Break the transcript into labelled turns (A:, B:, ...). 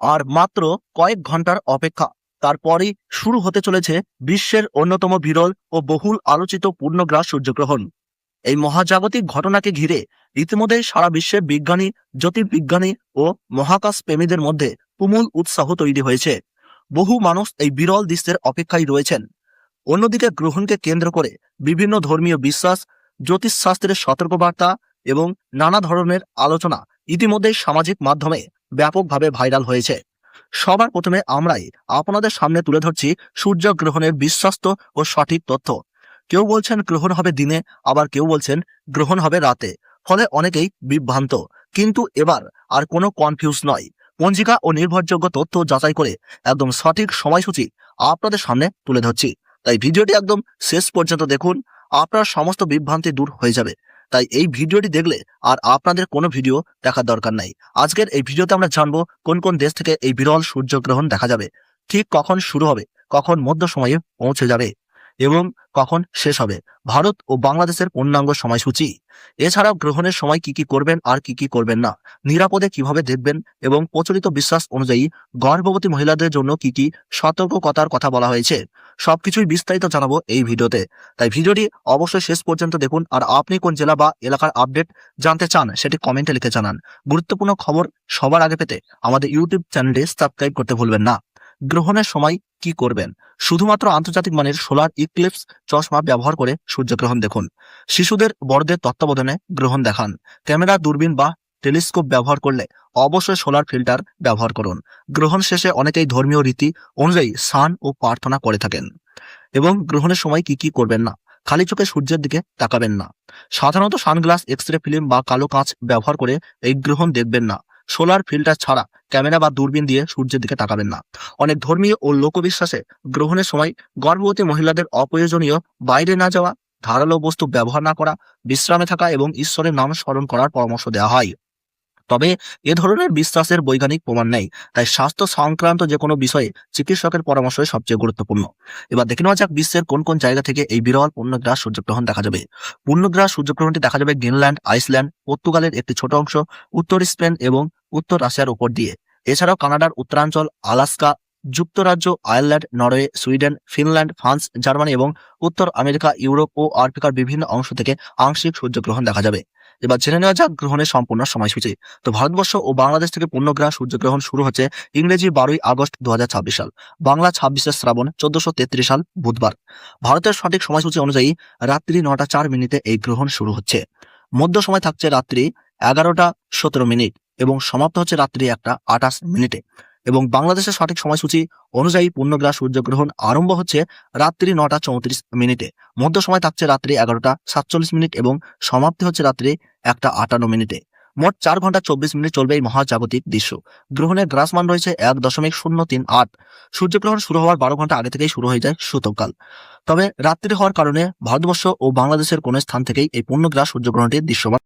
A: আর মাত্র কয়েক ঘন্টার অপেক্ষা, তারপরই শুরু হতে চলেছে বিশ্বের অন্যতম বিরল ও বহুল আলোচিত পূর্ণগ্রাস সূর্যগ্রহণ। এই মহাজাগতিক ঘটনাকে ঘিরে ইতিমধ্যে সারা বিশ্বে বিজ্ঞানী, জ্যোতির্বিজ্ঞানী ও মহাকাশ প্রেমীদের মধ্যে তুমুল উৎসাহ তৈরি হয়েছে। বহু মানুষ এই বিরল দৃশ্যের অপেক্ষায় রয়েছেন। অন্যদিকে গ্রহণকে কেন্দ্র করে বিভিন্ন ধর্মীয় বিশ্বাস, জ্যোতিষশাস্ত্রের সতর্কবার্তা এবং নানা ধরনের আলোচনা ইতিমধ্যেই সামাজিক মাধ্যমে ব্যাপকভাবে ভাইরাল হয়েছে। সবার প্রথমে আমরাই আপনাদের সামনে তুলে ধরছি সূর্যগ্রহণের বিশ্বস্ত ও সঠিক তথ্য। কেউ বলছেন গ্রহণ হবে দিনে, আবার কেউ বলছেন গ্রহণ হবে রাতে, ফলে অনেকেই বিভ্রান্ত। কিন্তু এবার আর কোনো কনফিউজ নয়। পঞ্জিকা ও নির্ভরযোগ্য তথ্য যাচাই করে একদম সঠিক সময়সূচি আপনাদের সামনে তুলে ধরছি। তাই ভিডিওটি একদম শেষ পর্যন্ত দেখুন, আপনার সমস্ত বিভ্রান্তি দূর হয়ে যাবে। তাই এই ভিডিওটি দেখলে আর আপনাদের কোনো ভিডিও দেখার দরকার নাই। আজকের এই ভিডিওতে আমরা জানবো কোন কোন দেশ থেকে এই বিরল সূর্যগ্রহণ দেখা যাবে, ঠিক কখন শুরু হবে, কখন মধ্য সময়ে পৌঁছে যাবে এবং কখন শেষ হবে, ভারত ও বাংলাদেশের পূর্ণাঙ্গ সময়সূচি। এছাড়াও গ্রহণের সময় কি কি করবেন আর কি কি করবেন না, নিরাপদে কিভাবে দেখবেন এবং প্রচলিত বিশ্বাস অনুযায়ী গর্ভবতী মহিলাদের জন্য কি কি সতর্কতার কথা বলা হয়েছে, সবকিছুই বিস্তারিত জানাবো এই ভিডিওতে। তাই ভিডিওটি অবশ্যই শেষ পর্যন্ত দেখুন। আর আপনি কোন জেলা বা এলাকার আপডেট জানতে চান সেটি কমেন্টে লিখে জানান। গুরুত্বপূর্ণ খবর সবার আগে পেতে আমাদের ইউটিউব চ্যানেলটি সাবস্ক্রাইব করতে ভুলবেন না। গ্রহণের সময় কি করবেন? শুধুমাত্র আন্তর্জাতিক মানের সোলার ইক্লিপস চশমা ব্যবহার করে সূর্যগ্রহণ দেখুন। শিশুদের বড়দের তত্ত্বাবধানে গ্রহণ দেখান। ক্যামেরা, দূরবীন বা টেলিস্কোপ ব্যবহার করলে অবশ্যই সোলার ফিল্টার ব্যবহার করুন। গ্রহণ শেষে অনেকেই ধর্মীয় রীতি অনুযায়ী স্নান ও প্রার্থনা করে থাকেন। এবং গ্রহণের সময় কি কি করবেন না, খালি চোখে সূর্যের দিকে তাকাবেন না। সাধারণত সানগ্লাস, এক্সরে ফিল্ম বা কালো কাঁচ ব্যবহার করে এই গ্রহণ দেখবেন না। সোলার ফিল্টার ছাড়া ক্যামেরা বা দূরবীন দিয়ে সূর্যের দিকে তাকাবেন না। অনেক ধর্মীয় ও লোকবিশ্বাসে গ্রহণের সময় গর্ভবতী মহিলাদের অপ্রয়োজনীয় বাইরে না যাওয়া, ধারালো বস্তু ব্যবহার না করা, বিশ্রামে থাকা এবং ঈশ্বরের নাম স্মরণ করার পরামর্শ দেওয়া হয়। তবে এ ধরনের বিশ্বাসের বৈজ্ঞানিক প্রমাণ নেই, তাই স্বাস্থ্য সংক্রান্ত যে কোনো বিষয়ে চিকিৎসকের পরামর্শই সবচেয়ে গুরুত্বপূর্ণ। এবার দেখে নেওয়া যাক বিশ্বের কোন কোন জায়গা থেকে এই বিরল পূর্ণগ্রাস সূর্যগ্রহণ দেখা যাবে। পূর্ণগ্রাস সূর্যগ্রহণটি দেখা যাবে গ্রিনল্যান্ড, আইসল্যান্ড, পর্তুগালের একটি ছোট অংশ, উত্তর স্পেন এবং উত্তর রাশিয়ার উপর দিয়ে। এছাড়াও কানাডার উত্তরাঞ্চল, আলাস্কা, যুক্তরাজ্য, Ireland, Norway, Sweden, Finland, France, Germany এবং উত্তর আমেরিকা, ইউরোপ ও আফ্রিকার বিভিন্ন অংশ থেকে আংশিক সূর্যগ্রহণ দেখা যাবে। এবার জেনে নেওয়া যাক গ্রহণের সম্পূর্ণ সময়সূচি। তো ভারতবর্ষ ও বাংলাদেশ থেকে পূর্ণগ্রাস সূর্যগ্রহণ শুরু হচ্ছে ইংরেজি 12ই আগস্ট 2026 সাল, বাংলা 26শে শ্রাবণ 1433 সাল বুধবার। ভারতের সঠিক সময়সূচি অনুযায়ী রাত্রি 9টা 4 মিনিটে এই গ্রহণ শুরু হচ্ছে। মধ্য সময় থাকছে রাত্রি 11টা 17 মিনিট এবং সমাপ্ত হচ্ছে রাত্রি 1টা 28 মিনিটে। এবং বাংলাদেশের সঠিক সময়সূচি অনুযায়ী পূর্ণগ্রাস সূর্যগ্রহণ আরম্ভ হচ্ছে রাত্রি 9টা 34 মিনিটে। মধ্য সময় থাকছে রাত্রি 11টা 47 মিনিট এবং সমাপ্তি হচ্ছে রাত্রি 1টা 58 মিনিটে। মোট 4 ঘন্টা 24 মিনিট চলবে এই মহাজাগতিক দৃশ্য। গ্রহণের গ্রাসমান রয়েছে 1.038। সূর্যগ্রহণ শুরু হওয়ার 12 ঘন্টা আগে থেকেই শুরু হয়ে যায় সূতককাল। তবে রাত্রি হওয়ার কারণে ভারতবর্ষ ও বাংলাদেশের কোন স্থান থেকেই এই পূর্ণগ্রাস সূর্যগ্রহণটি দৃশ্যমান